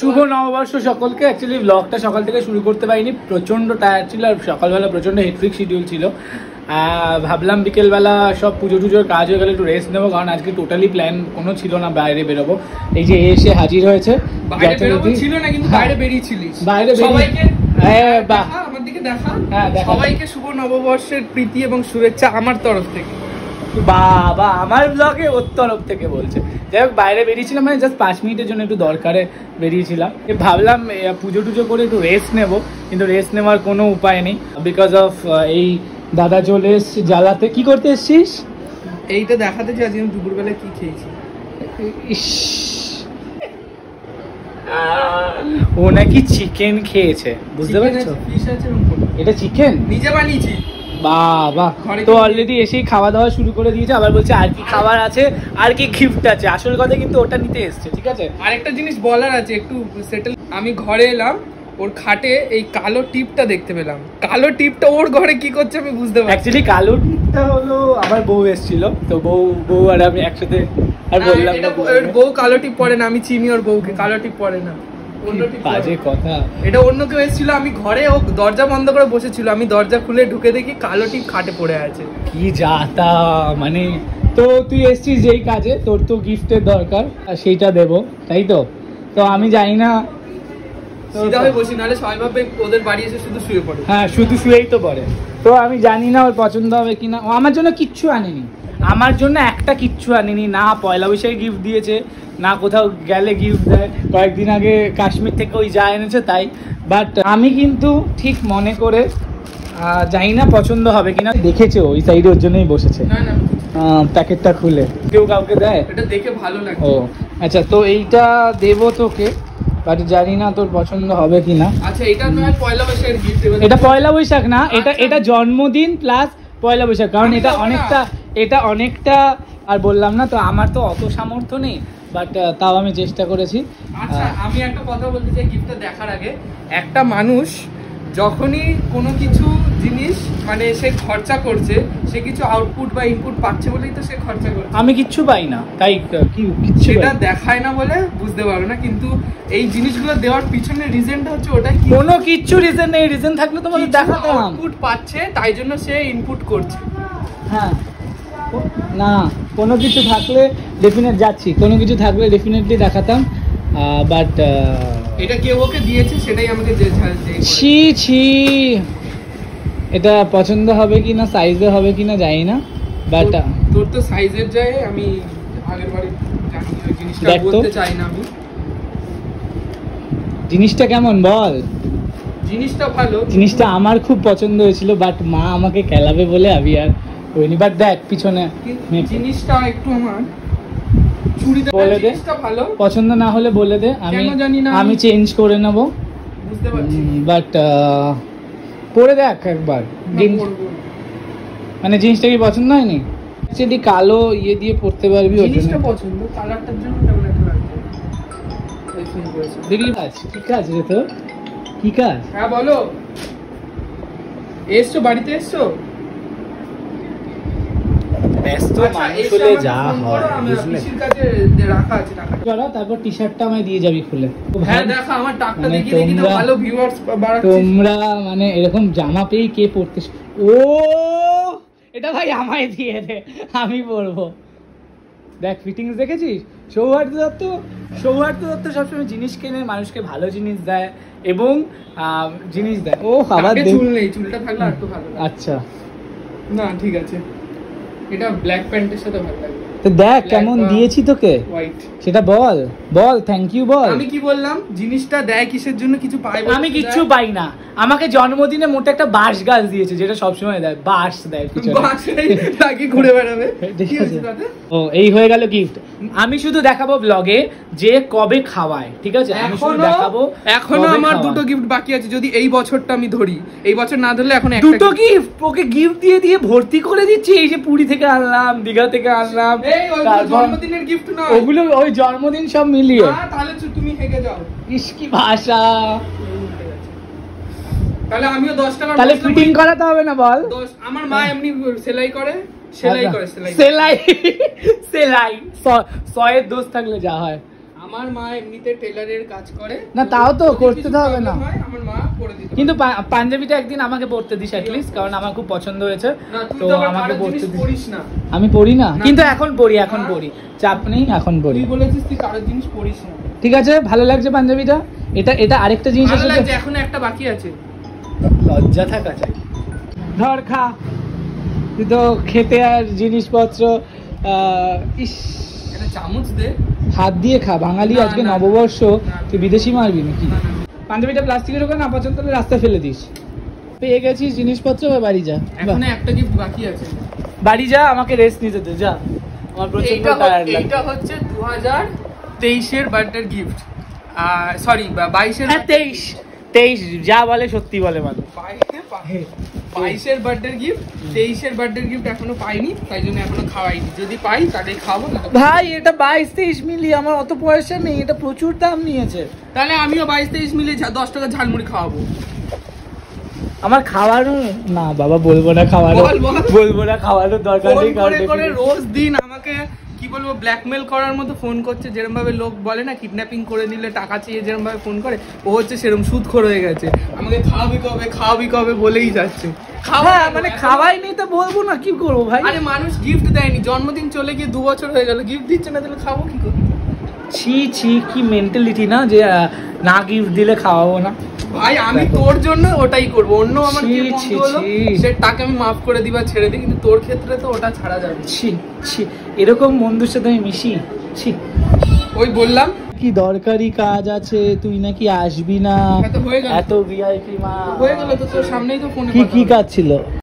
শুভ নববর্ষ সকলকে। অ্যাকচুয়ালি ব্লগটা সকাল থেকে শুরু করতে পারিনি, প্রচন্ড টায়ার্ড ছিল আর সকালবেলা প্রচন্ড হেট্রিক শিডিউল ছিল। ভাবলাম বিকেলবেলা সব পুজো টুজোর কাজ হয়ে গেলে একটু রেস্ট নেবো, কারণ আজকে টোটালি প্ল্যান কোনো ছিল না বাইরে বেরোবো। এই যে এসে হাজির হয়েছে, ছিল না কিন্তু বাইরে বেরিয়েছিলিস। বাইরে সবাইকে আমার দিকে দেখা, সবাইকে শুভ নববর্ষের প্রীতি এবং শুভেচ্ছা আমার তরফ থেকে। বাবা আমার ব্লগে ওর তরফ থেকে বলছে। যাই হোক, বাইরে বেরিয়েছিলাম, মানে জাস্ট 5 মিনিটের জন্য একটু দরকারে বেরিয়েছিলাম। ভাবলাম পুজো টুজো করে একটু রেস্ট নেবো, কিন্তু রেস্ট নেওয়ার কোনো উপায় নেই বিকজ অফ এই দাদা চলে এসছে জ্বালাতে। কি করতে এসছিস? এইটা দেখাতে চাই আজকে আমি দুপুরবেলা কি খেয়েছি। ও নাকি চিকেন খেয়েছে, বুঝতে পারছো? এটা চিকেন নিজে বানিয়েছি বাবা। তো অলরেডি এসেই খাওয়া দাওয়া শুরু করে দিয়েছে, আবার বলছে আর কি খাবার আছে, আর কি গিফট আছে। আসল কথা কিন্তু ওটা নিতে এসছে, ঠিক আছে? আরেকটা জিনিস বলার আছে, একটু সেটেল। আমি ঘরে এলাম, ওর খাটে এই কালো টিপটা দেখতে পেলাম। কালো টিপটা ওর ঘরে কি করছে আমি বুঝতে পারছি। অ্যাকচুয়ালি কালো টিপটা হলো আমার বউ এসেছিল, তো বউ আর আমি একসাথে আর বললাম না। বউ কালো টিপ পরে না, আমি চিনি ওর বউকে। কালো টিপ পরে না, বাজে কথা। এটা অন্য কেউ এসেছিল, আমি ঘরে, ও দরজা বন্ধ করে বসেছিল, আমি দরজা খুলে ঢুকে দেখি কালো টিপ খাটে পড়ে আছে। কি যাতা, মানে তো তুই এসছিস যেই কাজে, তোর তো গিফটের দরকার, সেইটা দেবো, তাই তো? তো আমি জানি না, সিধা হয়ে বসি, নাহলে সবাই ভাবে ওদের বাড়ি এসে শুধু শুয়ে পড়ে। হ্যাঁ, শুধু শুয়েই তো পড়ে। তো আমি জানি না ওর পছন্দ হবে কিনা। ও আমার জন্য কিচ্ছু আনেনি, আমার জন্য একটা কিচ্ছু আনেনি। না পয়লা বৈশাখে গিফট দিয়েছে, না কোথাও গেলে গিফট দেয়। কয়েকদিন আগে কাশ্মীর থেকে ওই যা এনেছে তাই। বাট আমি কিন্তু ঠিক মনে করে জানি না পছন্দ হবে কিনা। দেখেছে ওই সাইডে, ওর জন্যই বসেছে। প্যাকেটটা খুলে কেউ কাউকে দেয়, এটা দেখে ভালো লাগে। ও আচ্ছা, তো এইটা দেবো তোকে, বাট জানি না তোর পছন্দ হবে কিনা। আচ্ছা, এটা নয় পয়লা বৈশাখের গিফট। এটা পয়লা বৈশাখ না, এটা জন্মদিন প্লাস পয়লা বৈশাখ, কারণ এটা অনেকটা আর বললাম না তো, আমার তো অত সামর্থ্য নেই, বাট তাও আমি চেষ্টা করেছি। আচ্ছা, আমি একটা কথা বলতে চাই গিফটটা দেখার আগে। একটা মানুষ যখনই কোনো কিছু জিনিস মানে সে খরচা করছে, সে কিছু আউটপুট বা ইনপুট পাচ্ছে বলেই তো সে খরচা করছে। আমি কিচ্ছু পাই না, তাই সেটা দেখায় না বলে বুঝতে পারো না, কিন্তু এই জিনিসগুলো দেওয়ার পিছনে রিজনটা হচ্ছে ওটা। কোনো কিচ্ছু রিজন নেই, রিজন থাকলে তোমাকে দেখাতাম। আউটপুট পাচ্ছে তাই জন্য সে ইনপুট করছে। হ্যাঁ, না কোনো কিছু থাকলে ডেফিনেট যাচ্ছি, কোনো কিছু থাকলে ডেফিনেটলি দেখাতাম। বাট এটা কেউ ওকে দিয়েছে, সেটাই আমাকে ছি ছি, এটা পছন্দ হবে কিনা, সাইজে হবে কিনা জানি না। বাট তোর তো সাইজের যায়, আমি আগের বারে জানি ওই জিনিসটা বলতে চাই না। আমি জিনিসটা কেমন বল? জিনিসটা ভালো, জিনিসটা আমার খুব পছন্দ হয়েছিল, বাট মা আমাকে খেলাবে বলে আমি আর হইনি। বাট দেখ পিছনে জিনিসটা একটু আমার বলে দে, পছন্দ না হলে বলে দে, আমি চেঞ্জ করে নেব, বুঝতে পারছি। বাট পরে দেখ একবার, মানে জিনিসটা কি পছন্দ হয়নি? যদি কালো ইয়ে দিয়ে পড়তে পারবি, জিনিসটা পছন্দ, কালারটার জন্য কেমন একটা লাগছে। দেখলি কাজ, কি কাজ রে তোর? কি কাজ? হ্যাঁ বলো, এসছো বাড়িতে? এসছো? ব্যস্ত মানুষ হলে যা হয়, বুঝলে? তারপর টি শার্টটা আমায় দিয়ে যাবি খুলে। তোমরা মানে এরকম জামা পেয়ে কে পরতে, ও এটা ভাই আমায় দিয়ে দে, আমি পরবো। দেখ ফিটিংস দেখেছিস? সৌহার্দ্য দত্ত সবসময় জিনিস কেনে, মানুষকে ভালো জিনিস দেয় এবং জিনিস দেয়। ও আবার চুল নেই, চুলটা থাকলে আর একটু ভালো। আচ্ছা না ঠিক আছে, এটা ব্ল্যাক প্যান্টের সাথে ভালো লাগে। তো দেখ কেমন দিয়েছি তোকে, হোয়াইট। সেটা বল থ্যাংক ইউ বল। আমি কি বললাম? জিনিসটা দেয় কিসের জন্য, কিছু পাই? আমি কিচ্ছু পাই না। আমাকে জন্মদিনে মোটে একটা বাঁশ গাছ দিয়েছে, যেটা সবসময় দেয়, বাঁশ দেয় পিছনে, তাকে ঘুরে বেড়াবে। ও এই হয়ে গেল গিফট। আমি শুধু দেখাবো ব্লগে যে কবে খাওয়ায়, ঠিক আছে? আমি শুধু দেখাবো। এখনো আমার দুটো গিফট বাকি আছে, যদি এই বছরটা আমি ধরি। এই বছর না ধরলে এখন দুটো গিফট ওকে গিফট দিয়ে ভর্তি করে দিচ্ছি। এই যে পুরী থেকে আনলাম, দীঘা থেকে আনলাম, জন্মদিনের গিফট না ওগুলো, ওই জন্মদিন সব মিলিয়ে। তাহলে তুমি হেগে যাও। ইস কি ভাষা। তাহলে আমিও 10 টাকা, তাহলে ফিটিং করাতে হবে না বল? আমার মা এমনি সেলাই করে, সেলাই 100 এর দোষ থাকলে যা হয়। আমার মা এমনিতে টেলারের কাজ করে, না তাও তো করতে তো হবে না, আমার মা করে দিতে। কিন্তু পাঞ্জাবিটা একদিন আমাকে পরতে দিস অ্যাটলিস্ট, কারণ আমার খুব পছন্দ হয়েছে। তো আমাকে পরতে দিস। পড়িস না, আমি পড়ি না, কিন্তু এখন পড়ি, এখন পড়ি, চাপ নেই, এখন পড়ি। তুই বলেছিস তুই কারোর জিনিস পড়িস না। ঠিক আছে, ভালো লাগছে পাঞ্জাবিটা। এটা আরেকটা জিনিস ভালো আছে, লাগছে, এখনো একটা বাকি আছে। লজ্জা থাকা চাই। ধর খা, তুই তো খেতে আর জিনিসপত্র ইস, একটা চামচ দে, হাত দিয়ে খা, বাঙালি আজকে নববর্ষ, তুই বিদেশি মারবি নাকি? না। পাঞ্জাবিটা প্লাস্টিকের ওখানে পছন্দ হলে রাস্তা ফেলে দিস। পেয়ে গেছিস জিনিসপত্র, বা বাড়ি যা। এখনো একটা গিফট বাকি আছে, বাড়ি যা, আমাকে রেস্ট নিতে দে, যা। আমার প্রচন্ড টায়ার্ড লাগে। এটা হচ্ছে 2023 এর বার্থডে গিফট, সরি 22 এর। হ্যাঁ 23 যা বলে সত্যি বলে মানুষ। 22 এর বার্থডে গিফট, 23 এর বার্থডে গিফট এখনো পাইনি, তাই জন্য এখনো খাওয়াইনি। যদি পাই তাহলে খাবো না। ভাই এটা 22-23 মিলি, আমার অত পয়সা নেই, এটা প্রচুর দাম নিয়েছে। তাহলে আমিও 22-23 মিলে 10 টাকা ঝালমুড়ি খাওয়াবো। আমার খাওয়ানো না বাবা, বলবো না খাওয়ানো, বলবো না খাওয়ানোর দরকার নেই। করে রোজ দিন আমাকে কি বলবো ব্ল্যাকমেল করার মতো ফোন করছে, যেরকম ভাবে লোক বলে না কিডন্যাপিং করে নিলে টাকা চেয়ে যেরকম ভাবে ফোন করে, ও হচ্ছে সেরকম সুদখোর হয়ে গেছে। আমাকে খাওয়াবি কবে বলেই যাচ্ছে। হ্যাঁ মানে খাওয়াই নেই তো বলবো না, কি করবো ভাই? আরে মানুষ গিফট দেয়নি, জন্মদিন চলে গিয়ে 2 বছর হয়ে গেল, গিফট দিচ্ছে না, তাহলে খাবো কি করে? ছি কি মেন্টালিটি না, যে না গিফট দিলে খাওয়াবো না। ভাই আমি তোর জন্য ওটাই করবো, অন্য আমার কি বন্ধু হলো সে তাকে আমি মাফ করে দিবা ছেড়ে দিই, কিন্তু তোর ক্ষেত্রে তো ওটা ছাড়া যাবে। ছি এরকম বন্ধুর সাথে আমি মিশি, ছি। ওই বললাম কি দরকারি কাজ আছে, তুই নাকি আসবি না, হয়ে গেল, এত ভিআইপি মা হয়ে গেল তো তোর সামনেই তো ফোনে কি কাজ ছিল?